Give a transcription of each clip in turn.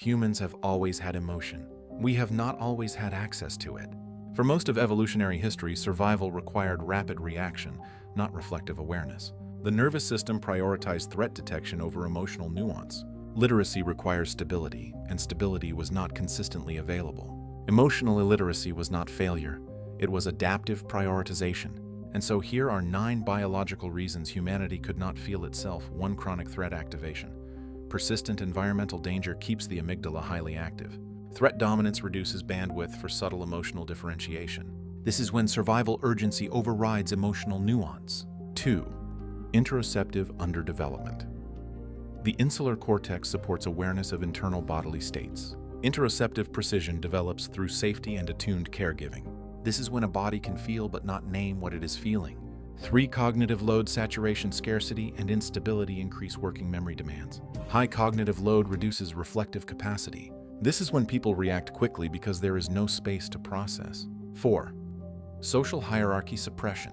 Humans have always had emotion. We have not always had access to it. For most of evolutionary history, survival required rapid reaction, not reflective awareness. The nervous system prioritized threat detection over emotional nuance. Literacy requires stability, and stability was not consistently available. Emotional illiteracy was not failure. It was adaptive prioritization. And so here are 9 biological reasons humanity could not feel itself. 1. Chronic threat activation. Persistent environmental danger keeps the amygdala highly active. Threat dominance reduces bandwidth for subtle emotional differentiation. This is when survival urgency overrides emotional nuance. 2. Interoceptive underdevelopment. The insular cortex supports awareness of internal bodily states. Interoceptive precision develops through safety and attuned caregiving. This is when a body can feel but not name what it is feeling. 3. Cognitive load saturation. Scarcity and instability increase working memory demands. High cognitive load reduces reflective capacity. This is when people react quickly because there is no space to process. 4. Social hierarchy suppression.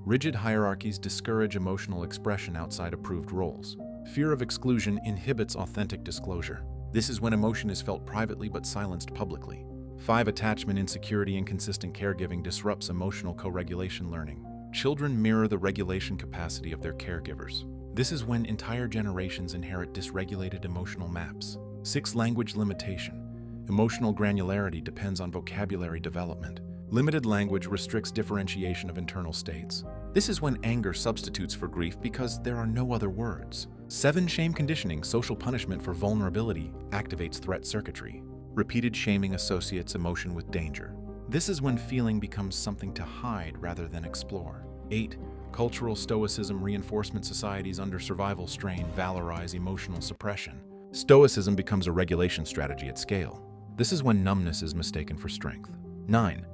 Rigid hierarchies discourage emotional expression outside approved roles. Fear of exclusion inhibits authentic disclosure. This is when emotion is felt privately but silenced publicly. 5. Attachment insecurity. Inconsistent caregiving disrupts emotional co-regulation learning. Children mirror the regulation capacity of their caregivers. This is when entire generations inherit dysregulated emotional maps. 6. Language limitation. Emotional granularity depends on vocabulary development. Limited language restricts differentiation of internal states. This is when anger substitutes for grief because there are no other words. 7. Shame conditioning. Social punishment for vulnerability activates threat circuitry. Repeated shaming associates emotion with danger. This is when feeling becomes something to hide rather than explore. 8. Cultural stoicism. Reinforcement societies under survival strain valorize emotional suppression. Stoicism becomes a regulation strategy at scale. This is when numbness is mistaken for strength. 9.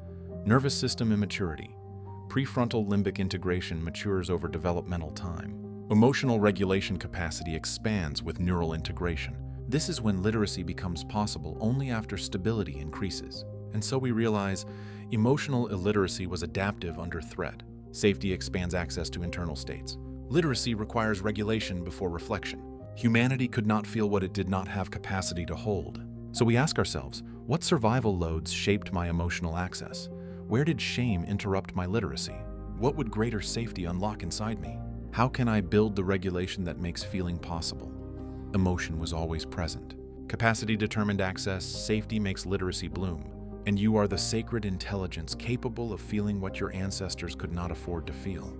Nervous system immaturity. Prefrontal limbic integration matures over developmental time. Emotional regulation capacity expands with neural integration. This is when literacy becomes possible only after stability increases. And so we realize emotional illiteracy was adaptive under threat. Safety expands access to internal states. Literacy requires regulation before reflection. Humanity could not feel what it did not have capacity to hold. So we ask ourselves, what survival loads shaped my emotional access? Where did shame interrupt my literacy? What would greater safety unlock inside me? How can I build the regulation that makes feeling possible? Emotion was always present. Capacity-determined access, safety makes literacy bloom. And you are the sacred intelligence capable of feeling what your ancestors could not afford to feel.